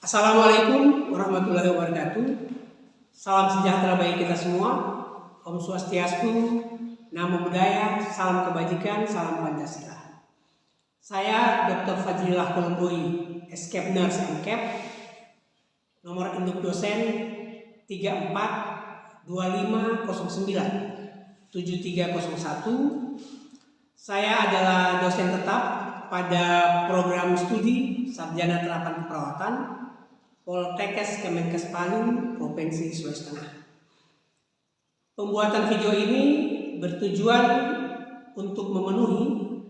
Assalamualaikum warahmatullahi wabarakatuh. Salam sejahtera bagi kita semua. Om Swastiastu, Namo Buddhaya, salam kebajikan, salam Pancasila. Saya Dr. Fajrilah Kolomboi, Escape Nurse MCAP, nomor induk dosen 342509 7301. Saya adalah dosen tetap pada program studi Sarjana Terapan Keperawatan Poltekkes Kemenkes Palu, Provinsi Sulawesi Tengah. Pembuatan video ini bertujuan untuk memenuhi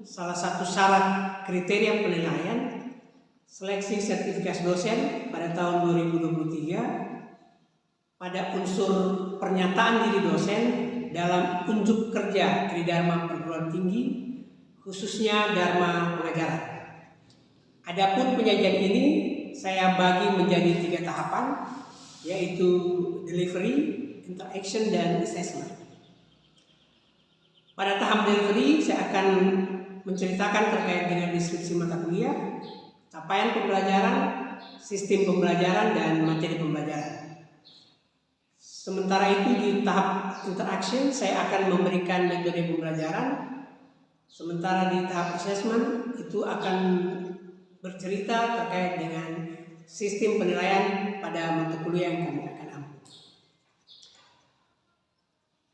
salah satu syarat kriteria penilaian seleksi sertifikasi dosen pada tahun 2023 pada unsur pernyataan diri dosen dalam unjuk kerja Tridharma Perguruan Tinggi, khususnya Dharma Pengajaran. Adapun penyajian ini saya bagi menjadi 3 tahapan, yaitu delivery, interaction, dan assessment. Pada tahap delivery, saya akan menceritakan terkait dengan deskripsi mata kuliah, capaian pembelajaran, sistem pembelajaran, dan materi pembelajaran. Sementara itu di tahap interaction, saya akan memberikan metode pembelajaran. Sementara di tahap assessment, itu akan bercerita terkait dengan sistem penilaian pada mata kuliah yang kami akan ambil.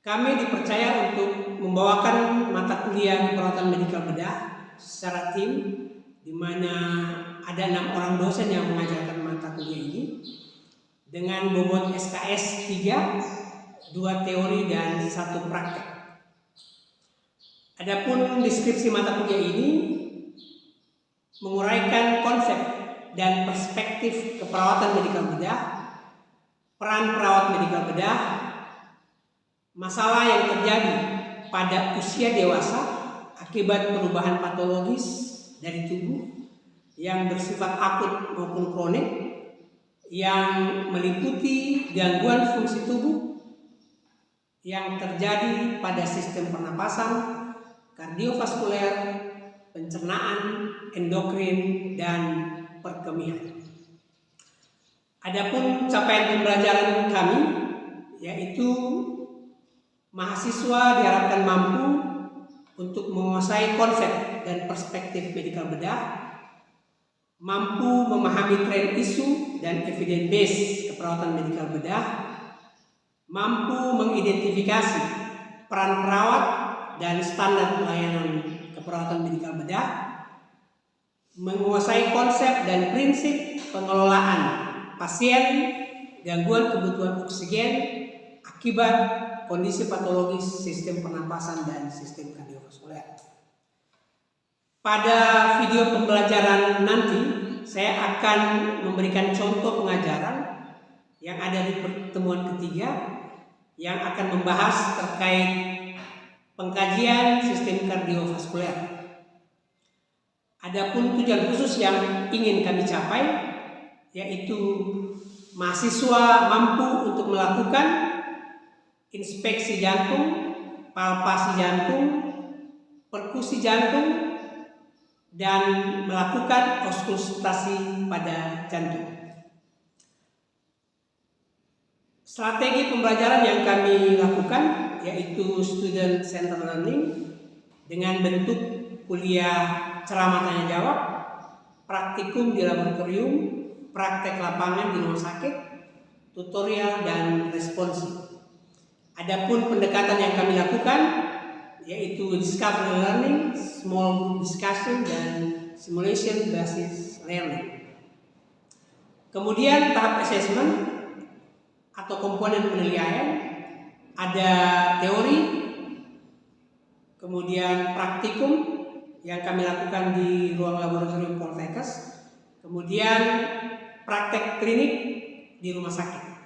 Kami dipercaya untuk membawakan mata kuliah keperawatan medikal bedah secara tim, di mana ada 6 orang dosen yang mengajarkan mata kuliah ini dengan bobot SKS 3, 2 teori dan 1 praktek. Adapun deskripsi mata kuliah ini menguraikan konsep dan perspektif keperawatan medikal bedah, peran perawat medikal bedah, masalah yang terjadi pada usia dewasa akibat perubahan patologis dari tubuh yang bersifat akut maupun kronik, yang meliputi gangguan fungsi tubuh yang terjadi pada sistem pernapasan, kardiovaskuler, pencernaan, endokrin, dan perkemihan. Adapun capaian pembelajaran kami, yaitu mahasiswa diharapkan mampu untuk menguasai konsep dan perspektif medikal bedah, mampu memahami tren isu dan evidence base keperawatan medikal bedah, mampu mengidentifikasi peran perawat dan standar pelayanan keperawatan medikal bedah, menguasai konsep dan prinsip pengelolaan pasien gangguan kebutuhan oksigen akibat kondisi patologis sistem pernapasan dan sistem kardiovaskuler. Pada video pembelajaran nanti, saya akan memberikan contoh pengajaran yang ada di pertemuan ketiga yang akan membahas terkait pengkajian sistem kardiovaskuler. Adapun tujuan khusus yang ingin kami capai, yaitu mahasiswa mampu untuk melakukan inspeksi jantung, palpasi jantung, perkusi jantung, dan melakukan auskultasi pada jantung. Strategi pembelajaran yang kami lakukan yaitu student center learning dengan bentuk kuliah ceramah tanya jawab, praktikum di laboratorium, praktek lapangan di rumah sakit, tutorial, dan responsif. Adapun pendekatan yang kami lakukan yaitu discovery learning, small group discussion, dan simulation basis learning. Kemudian tahap assessment atau komponen penilaian, ada teori, kemudian praktikum yang kami lakukan di ruang laboratorium Poltekkes, kemudian praktek klinik di rumah sakit.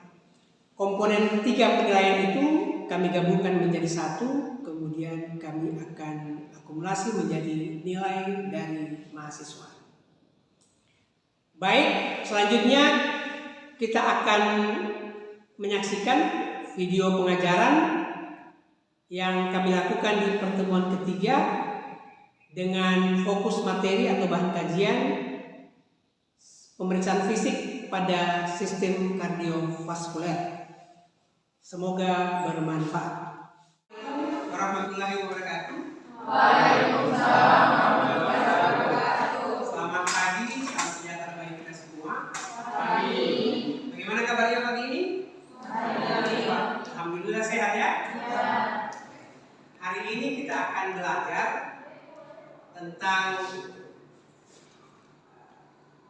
Komponen 3 penilaian itu kami gabungkan menjadi 1, kemudian kami akan akumulasi menjadi nilai dari mahasiswa. Baik, selanjutnya kita akan menyaksikan video pengajaran yang kami lakukan di pertemuan ketiga dengan fokus materi atau bahan kajian pemeriksaan fisik pada sistem kardiovaskuler. Semoga bermanfaat. Warahmatullahi wabarakatuh. Waalaikumsalam. Selamat pagi, salam sejahtera bagi kita semua. Amin. Bagaimana kabarnya pagi ini? Alhamdulillah sehat ya? Hari ini kita akan belajar tentang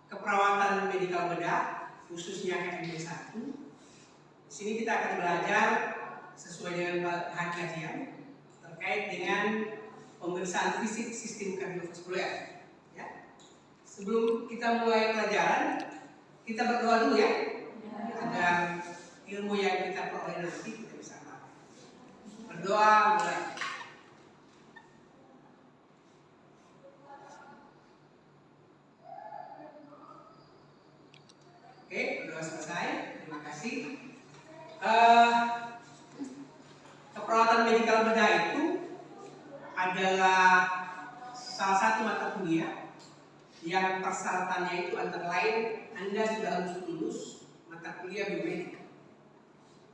keperawatan medikal bedah, khususnya KMB1. Di sini kita akan belajar sesuai dengan bahan kajian terkait dengan pemeriksaan fisik sistem kardiovaskuler. Ya. Sebelum kita mulai pelajaran, kita berdoa dulu ya, agar ilmu yang kita peroleh nanti kita bisa pakai. Berdoa mulai. Oke, berdoa selesai. Terima kasih. Keperawatan medikal bedah itu adalah salah satu mata kuliah yang persyaratannya itu antara lain Anda sudah harus lulus mata kuliah biomedik.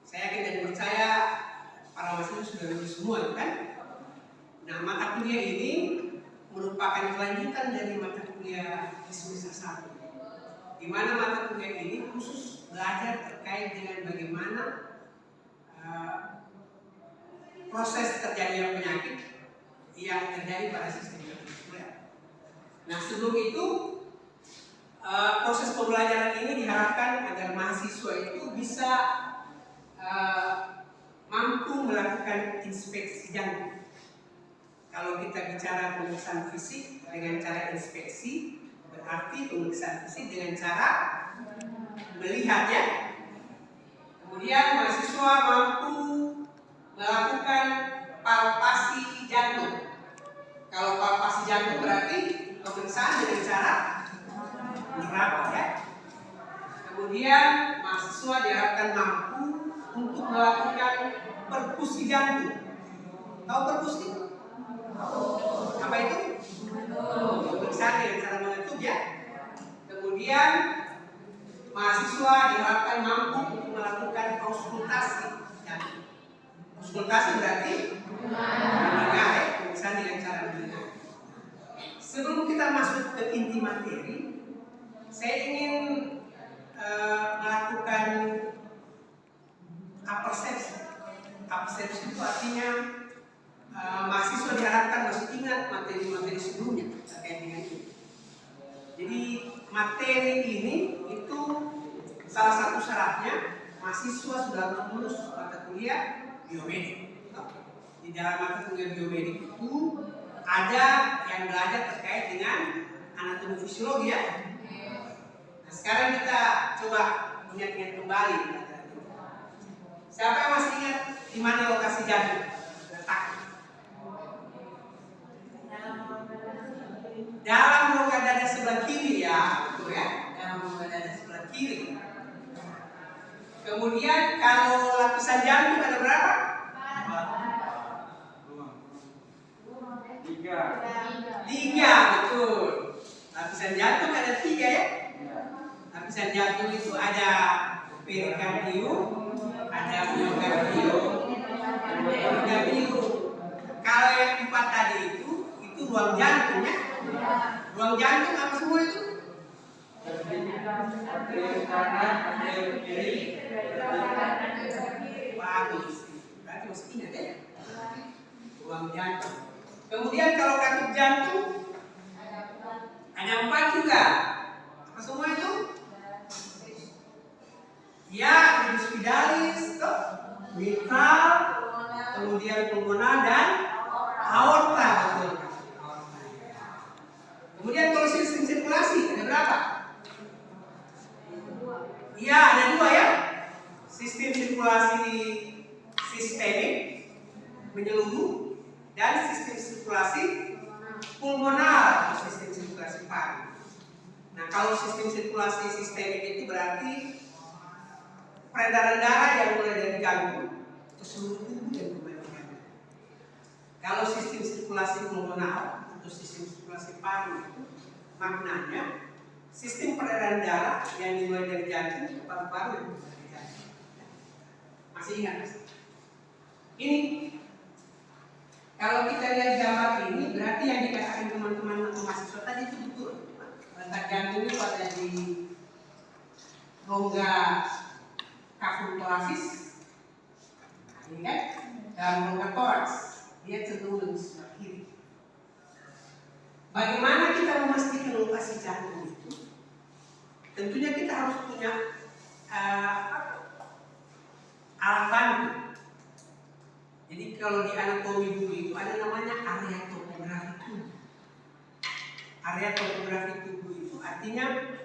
Saya yakin dan percaya para mahasiswa sudah lulus semua, kan? Nah, mata kuliah ini merupakan kelanjutan dari mata kuliah di semester 1, di mana mata kuliah ini khusus belajar terkait dengan bagaimana proses terjadinya penyakit yang terjadi pada sistem kardiovaskuler. Nah, sebelum itu proses pembelajaran ini diharapkan agar mahasiswa itu bisa mampu melakukan inspeksi jantung. Kalau kita bicara pemeriksaan fisik dengan cara inspeksi, berarti pemeriksaan fisik dengan cara melihatnya. Kemudian mahasiswa mampu melakukan palpasi jantung. Kalau palpasi jantung berarti pemeriksaan dengan cara meraba ya. Kemudian mahasiswa diharapkan mampu untuk melakukan perkusi jantung. Tahu perkusi? Apa itu? Pemeriksaan dengan cara mengetuk ya. Kemudian mahasiswa diharapkan mampu untuk melakukan auskultasi jantung. Auskultasi berarti mendengar ya, pemeriksaan dengan cara mendengar. Sebelum kita masuk ke inti materi, saya ingin melakukan apersepsi. Apersepsi itu artinya mahasiswa diharapkan masih ingat materi-materi sebelumnya terkait dengan ini. Jadi materi ini itu salah satu syaratnya mahasiswa sudah harus lulus mata kuliah biomedik. Di dalam mata kuliah biomedik itu ada yang belajar terkait dengan anatomi fisiologi ya. Nah, sekarang kita coba ingat-ingat kembali pelajaran ini. Siapa yang masih ingat di mana lokasi jantung letak? Dalam rongga dada sebelah kiri ya, betul ya. Dalam rongga dada sebelah kiri. Kemudian kalau lapisan jantung ada berapa? 3, betul. Lapisan jantung ada 3 ya. Lapisan jantung itu ada perikardium, ada miokardium, ada endokardium. Kalau yang 4 tadi itu ruang jantung ya. Ruang jantung apa semua itu? Bagus. Berarti masih ingat ya. Ruang jantung. Kemudian kalau katup jantung ada 4 juga. Apa semua itu? Ya, epidalis, mitral, kemudian pulmonar dan aorta, betul. Kemudian kalau sistem sirkulasi ada berapa? Iya, ada 2 ya. Sistem sirkulasi sistemik menyeluruh dan sistem sirkulasi pulmonar atau sistem sirkulasi paru. Nah, kalau sistem sirkulasi sistemik itu berarti peredaran darah yang mulai dari jantung ke seluruh tubuh dan kembali ke jantung. Kalau sistem sirkulasi pulmonar atau sistem sirkulasi paru itu maknanya sistem peredaran darah yang dimulai dari jantung ke paru-paru. Masih ingat? Ini kalau kita lihat gambar ini berarti yang dikatakan teman-teman mahasiswa tadi itu betul. Letak jantung itu ada di rongga cavum-thoracis, ini kan, dan rongga toraks. Dia cenderung lebih sebelah kiri. Bagaimana kita memastikan lokasi jantung itu? Tentunya kita harus punya alat bantu. Jadi kalau di anatomi dulu itu ada namanya area topografi tubuh. Area topografi tubuh itu artinya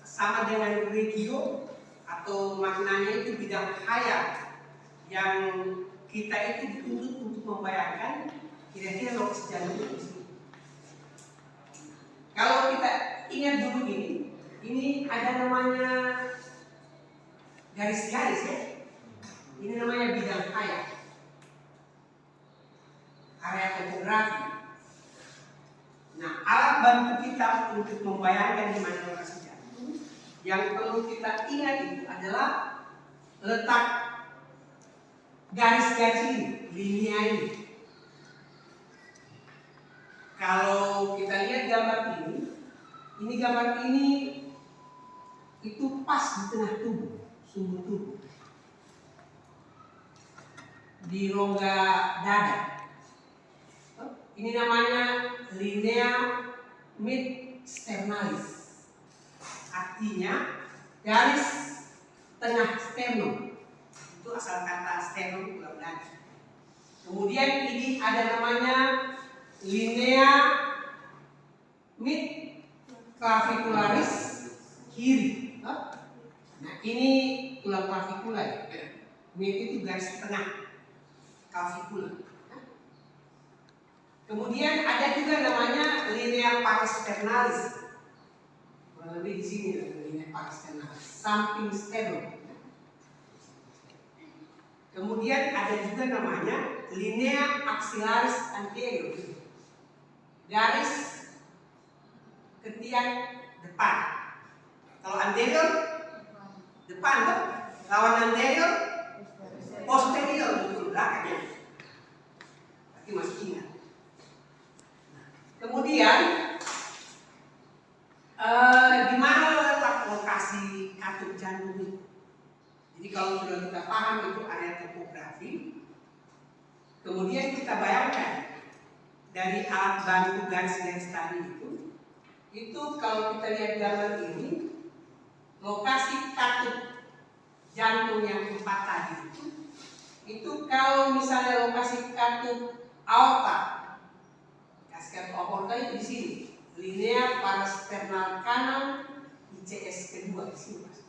sama dengan regio atau maknanya itu bidang khayal yang kita itu dituntut untuk membayangkan kira-kira lokasi jantung itu di sini. Kalau kita ingat dulu ini ada namanya garis-garis ya. Ini namanya bidang khayal. Area topografi. Nah, alat bantu kita untuk membayangkan di mana lokasi jantung yang perlu kita ingat itu adalah letak garis-garis ini, linia ini. Kalau kita lihat gambar ini gambar ini itu pas di tengah tubuh, sumbu tubuh, di rongga dada. Ini namanya linea mid-sternalis, artinya garis tengah sternum. Itu asal kata sternum itu dada. Kemudian ini ada namanya linea mid-clavicularis kiri. Nah ini tulang clavicula. Mid itu garis tengah clavicula. Kemudian ada juga namanya linea parasternalis. Kurang lebih di sini linea parasternalis, samping sternum. Kemudian ada juga namanya linea axillaris anterior, garis ketiak depan. Kalau anterior depan, lawan anterior posterior, betul belakangnya. Tapi masih ingat. Kemudian di mana letak lokasi katup jantung itu? Jadi kalau sudah kita paham itu area topografi, kemudian kita bayangkan dari alat bantu garis-garis tadi itu kalau kita lihat gambar ini, lokasi katup jantung yang 4 tadi itu kalau misalnya lokasi katup aorta, kasket aorta itu di sini, linea parasternal kanan, ICS kedua di sini mas.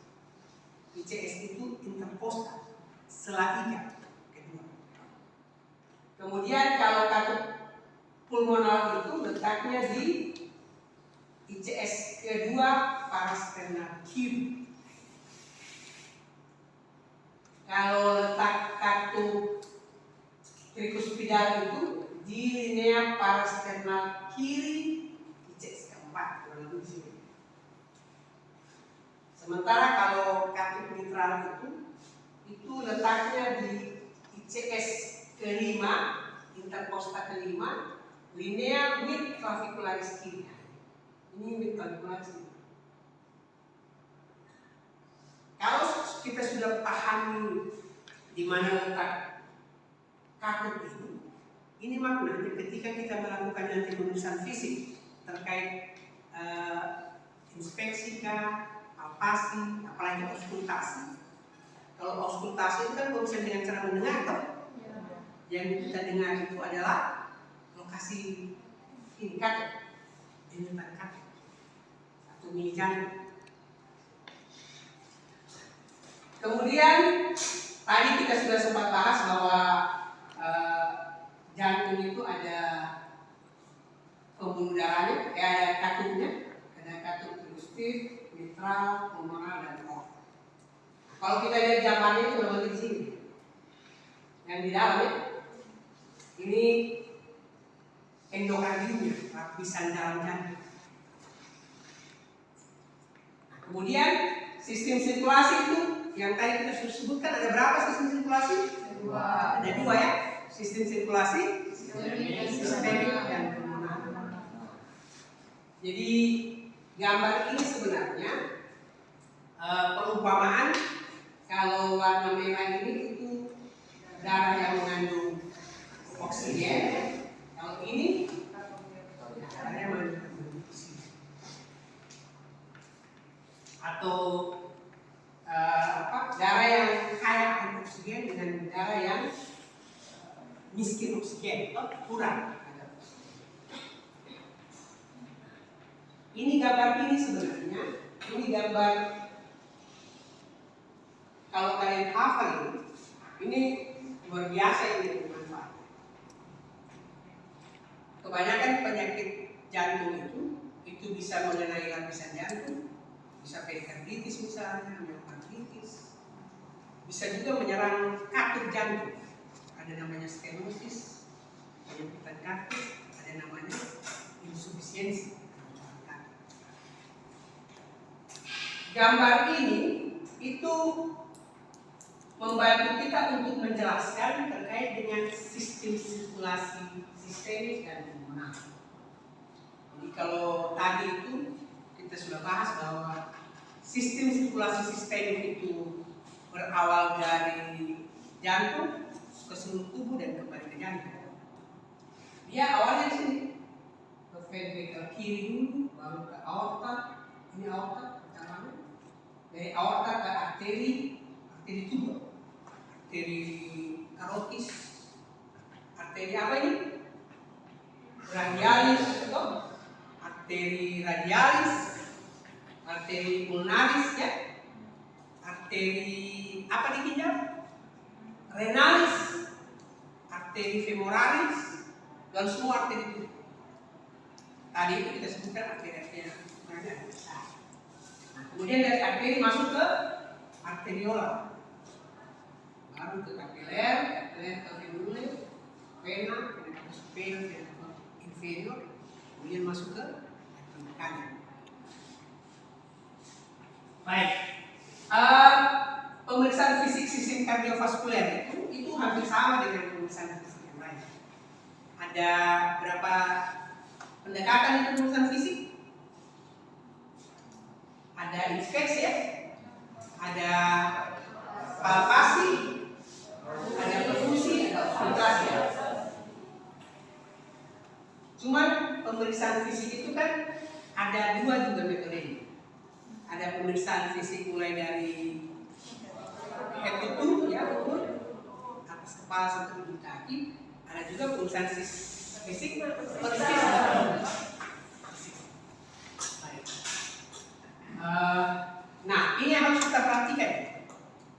ICS itu intercostal, sela iga kedua. Kemudian kalau katup pulmonal itu letaknya di ICS kedua parasternal kiri. Kalau letak katup trikuspidal itu di linea parasternal kiri ICS keempat, kurang lebih di sini. Sementara kalau katup mitral itu letaknya di ICS kelima, intercostal kelima, linea mid clavicularis kiri. Ini mid clavicularis kiri. Kalau kita sudah pahami di mana letak katup ini maknanya ketika kita melakukan nanti pemeriksaan fisik terkait inspeksi kah, palpasi, apalagi auskultasi. Kalau auskultasi itu kan pemeriksaan dengan cara mendengar toh. Yang kita dengar itu adalah lokasi ini katup, denyutan katup, atau mili jantung. Kemudian tadi kita sudah sempat bahas bahwa jantung itu ada pembuluh darahnya, ada katupnya, ada katup trigustif, mitral, pulmonar, dan aorta. Kalau kita lihat gambarnya itu berada di sini, yang di dalam ya, ini endokardiumnya, lapisan dalam jantung. Kemudian sistem sirkulasi itu yang tadi kita sudah sebutkan, ada berapa sistem sirkulasi? Ada dua ya, sistem sirkulasi sistemik dan pulmoner. Jadi gambar ini sebenarnya perumpamaan kalau warna merah ini itu darah yang mengandung oksigen, kalau ini darah yang mengandung oksigen. Atau darah yang kaya akan oksigen dengan darah yang miskin oksigen atau kurang. Ini gambar ini sebenarnya, ini gambar kalau kalian hafal ini luar biasa ini bermanfaat. Kebanyakan penyakit jantung itu bisa mengenai lapisan jantung, bisa perikarditis misalnya, miokarditis, bisa juga menyerang katup jantung. Ada namanya stenosis, penyempitan katup, ada namanya insufisiensi. Gambar ini itu membantu kita untuk menjelaskan terkait dengan sistem sirkulasi sistemik dan pulmoner. Jadi kalau tadi itu kita sudah bahas bahwa sistem sirkulasi sistemik itu berawal dari jantung ke seluruh tubuh dan kembali ke jantung. Dia awalnya di sini ke ventrikel kiri dulu, baru ke aorta. Ini aorta. Dari aorta ke arteri tubuh, arteri karotis, arteri apa ini? Radialis, atau arteri radialis, arteri ulnaris ya, arteri apa di ginjal? Renalis, arteri femoralis, dan semua arteri tubuh. Tadi itu kita sebutkan arteri-arteri radialis. Kemudian dari arteri masuk ke arteriola, baru ke kapiler ke venule, vena ke superior, vena ke inferior, kemudian masuk ke arteri kanan. Baik, pemeriksaan fisik sistem kardiovaskuler itu hampir sama dengan pemeriksaan fisik yang lain. Ada berapa pendekatan itu pemeriksaan fisik? Ada inspeksi ya, ada palpasi, ada perfusi, ada okultasi. Cuman pemeriksaan fisik itu kan ada dua juga metode. Ada pemeriksaan fisik mulai dari head to toe ya, atas kepala sampai ujung kaki. Ada juga pemeriksaan fisik persis. Nah, ini yang harus kita perhatikan.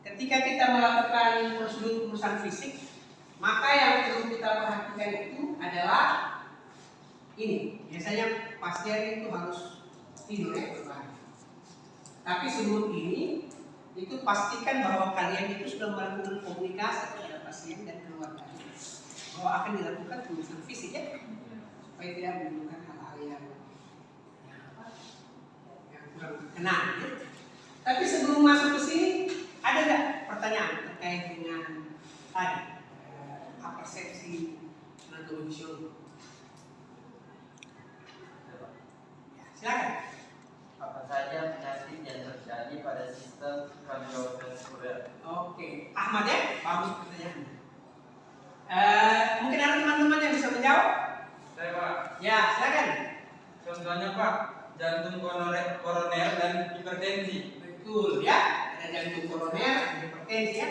Ketika kita melakukan prosedur pemeriksaan fisik, maka yang perlu kita perhatikan itu adalah ini. Biasanya pasien itu harus tidur ya, tapi sebelum ini, itu pastikan bahwa kalian itu sudah melakukan komunikasi dengan pasien dan keluarga bahwa akan dilakukan pemeriksaan fisik ya, supaya tidak menimbulkan hal-hal yang kenal ya. Tapi sebelum masuk ke sini, ada nggak pertanyaan terkait dengan tadi persepsi anatomi fisiologi? Ya, silakan. Apa saja penyakit yang terjadi pada sistem kardiovaskuler? Oke, Ahmad ya, bagus pertanyaannya. Mungkin ada teman-teman yang bisa menjawab? Saya Pak. Ya, silakan. Contohnya Pak, jantung koroner dan hipertensi. Betul ya, ada jantung koroner, ada hipertensi ya.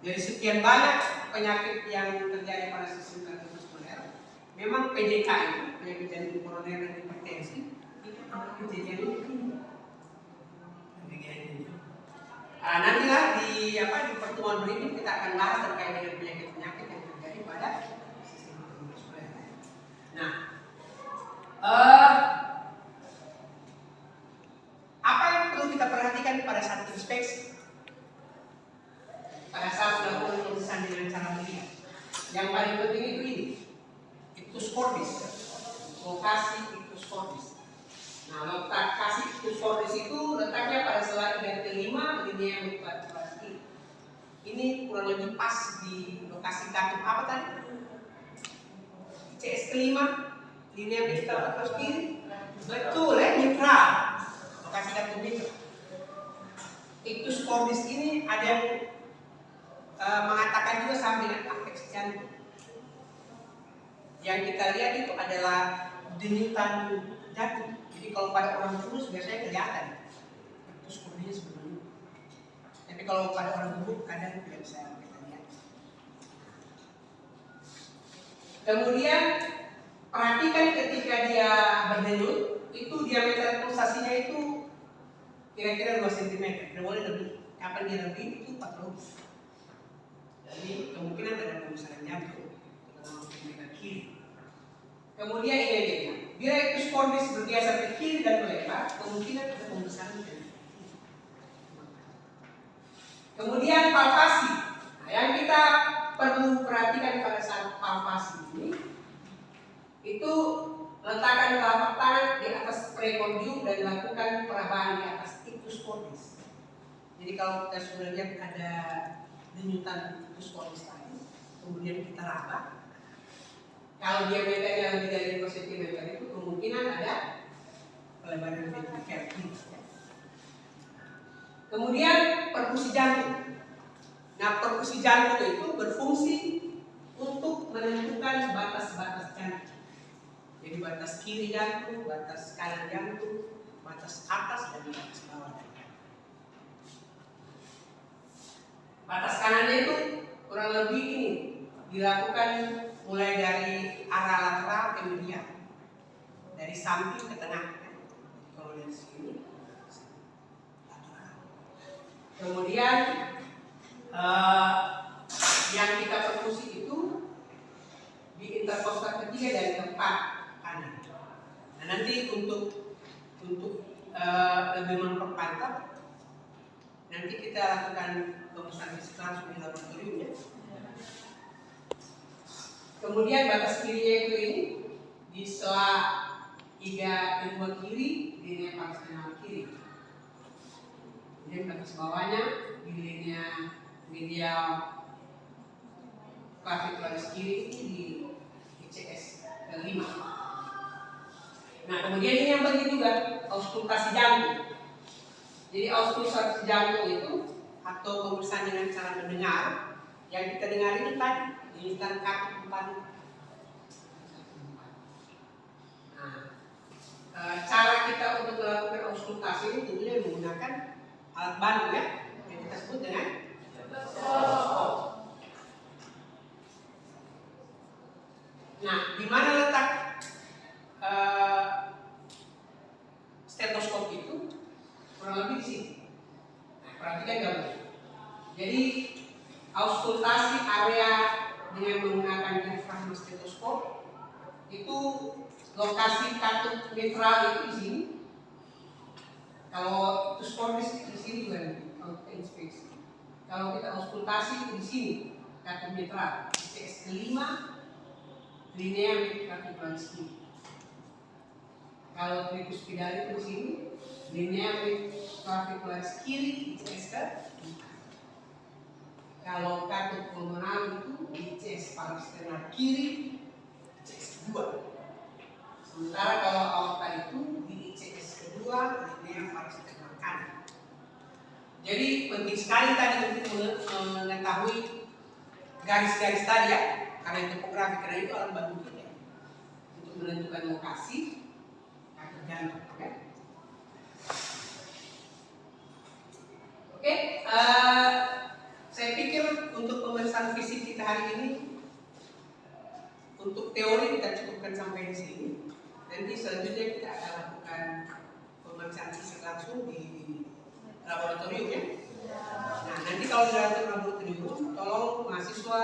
Dari sekian banyak penyakit yang terjadi pada sistem kardiovaskuler, memang PJK itu, penyakit jantung koroner dan hipertensi, itu ada kejadian ini. Nantilah di pertemuan berikut kita akan bahas terkait dengan penyakit-penyakit yang terjadi pada sistem kardiovaskuler. Nah, apa yang perlu kita perhatikan pada saat inspeksi? Pada saat melakukan pemeriksaan dengan cara melihat, yang paling penting itu ini, ictus cordis, lokasi ictus cordis. Nah, lokasi ictus cordis itu letaknya Ini kurang lebih pas di lokasi katup apa tadi? CS kelima, linear mitral atas kiri. Betul ya, mitral. Lokasi katup mitral. Ictus cordis ini ada yang mengatakan juga sama dengan apex jantung. Yang kita lihat itu adalah denyutan jantung. Jadi kalau pada orang kurus biasanya kelihatan ictus cordis seperti ini. Tapi kalau pada orang gemuk kadang tidak bisa kita lihat. Kemudian perhatikan ketika dia berdenyut, itu diameter pulsasinya itu kira-kira 2 cm. Tidak boleh lebih. Kapan dia lebih itu patologis. Jadi kemungkinan ada pembesaran jantung terutama ke kiri. Kemudian ini dia. Bila ictus cordis bergeser ke kiri dan melebar, kemungkinan ada pembesaran jantung. Kemudian palpasi. Nah, yang kita perlu perhatikan pada saat palpasi ini, itu letakkan telapak tangan di atas precordium dan lakukan perabahan di atas ictus cordis. Jadi kalau kita sudah lihat ada denyutan ictus cordis tadi, kemudian kita raba. Kalau diameternya lebih dari 2 cm itu kemungkinan ada pelebaran ventrikel. Kemudian perkusi jantung. Nah, perkusi jantung itu berfungsi untuk menentukan batas-batas jantung. Jadi batas kiri jantung, batas kanan jantung, batas atas dan batas bawah jantung. Batas kanannya itu kurang lebih ini dilakukan mulai dari arah lateral ke medial, dari samping ke tengah. Kalau dari sini. Kemudian yang kita perkusi itu di interkostal ketiga dari tempat kanan. Nah, nanti untuk lebih mempermantap, nanti kita lakukan pemeriksaan fisik langsung di laboratorium ya. Kemudian batas kirinya itu ini di sela iga kedua kiri, linea parasternal kiri. Kemudian batas bawahnya di linea medial clavicularis kiri di ICS kelima. Nah, kemudian ini yang penting juga auskultasi jantung. Jadi auskultasi jantung itu atau pemeriksaan dengan cara mendengar, yang kita dengar ini tadi denyutan kaki 4. Nah, cara kita untuk melakukan auskultasi ini tentunya menggunakan alat bantu ya, yang kita sebut dengan stetoskop. Nah, di mana letak stetoskop itu? Kurang lebih di sini. Nah, perhatikan gambar. Jadi auskultasi area dengan menggunakan diafragma stetoskop itu lokasi katup mitral itu di sini. Kalau ictus cordis di sini juga kalau kita inspeksi. Kalau kita auskultasi itu di sini katup mitral ICS kelima, linea clavicularis kiri. Kalau tricuspidale itu di sini, linea clavicularis kiri ICS ke. Kalau katup pulmonar itu di ICS parasternal kiri, ICS kedua. Sementara kalau aorta itu di ICS kedua, linea parasternal kanan. Jadi penting sekali tadi untuk mengetahui garis-garis tadi ya, karena topografi, karena itu alat bantu kita untuk menentukan lokasi katup jantung. Oke, saya pikir untuk pemeriksaan fisik kita hari ini, untuk teori kita cukupkan sampai di sini. Nanti selanjutnya kita akan lakukan pemeriksaan fisik langsung di laboratorium ya. Nah, nanti kalau di dalam laboratorium, tolong mahasiswa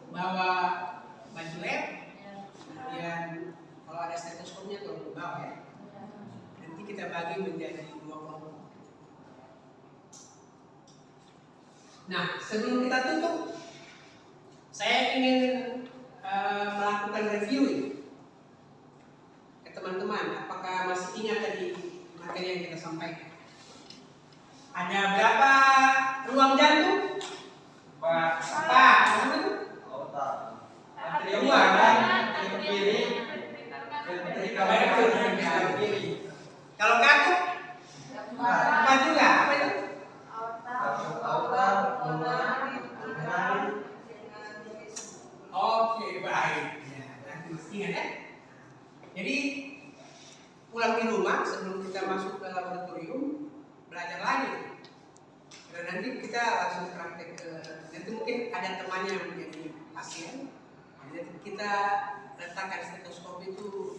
bawa baju lab, kemudian kalau ada stetoskopnya tolong bawa ya. Nanti kita bagi menjadi 2 kelompok. Nah, sebelum kita tutup, saya ingin melakukan review ini ke teman-teman. Apakah masih ingat tadi materi yang kita sampaikan? Ada berapa ruang jantung? ada temannya yang menjadi pasien. Jadi kita letakkan stetoskop itu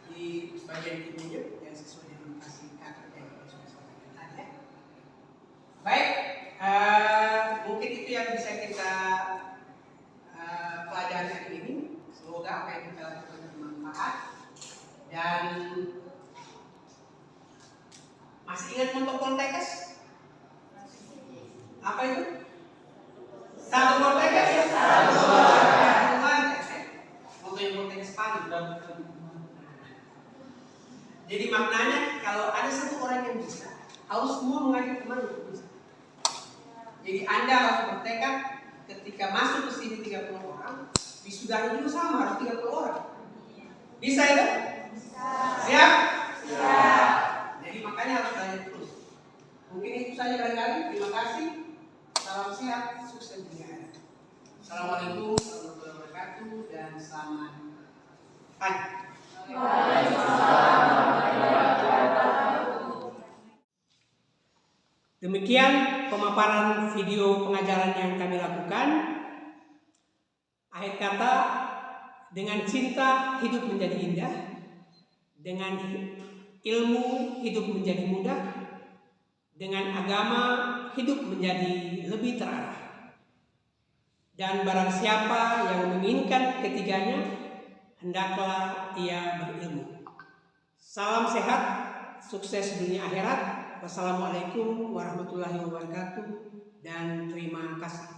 di bagian tubuhnya yang sesuai dengan lokasi kanker yang kita sudah sampaikan tadi ya. Baik, mungkin itu yang bisa kita pelajari hari ini. Semoga apa yang kita lakukan bermanfaat. Dan masih ingat protokol TKS? Apa itu? Satu protokol ya? Satu protokol paling. Jadi maknanya kalau ada satu orang yang bisa, harus semua mengajak teman untuk bisa. Jadi Anda harus bertekad ketika masuk ke sini 30 orang, wisuda juga sama harus 30 orang. Bisa ya? Bisa. Siap? Siap. Jadi makanya harus belajar terus. Mungkin itu saja barangkali. Terima kasih. Salam sehat, sukses dunia. Assalamualaikum warahmatullahi wabarakatuh dan selamat pagi. Demikian pemaparan video pengajaran yang kami lakukan. Akhir kata, dengan cinta hidup menjadi indah, dengan ilmu hidup menjadi mudah, dengan agama hidup menjadi lebih terarah. Dan barang siapa yang menginginkan ketiganya, hendaklah ia berilmu. Salam sehat, sukses dunia akhirat. Wassalamualaikum warahmatullahi wabarakatuh dan terima kasih.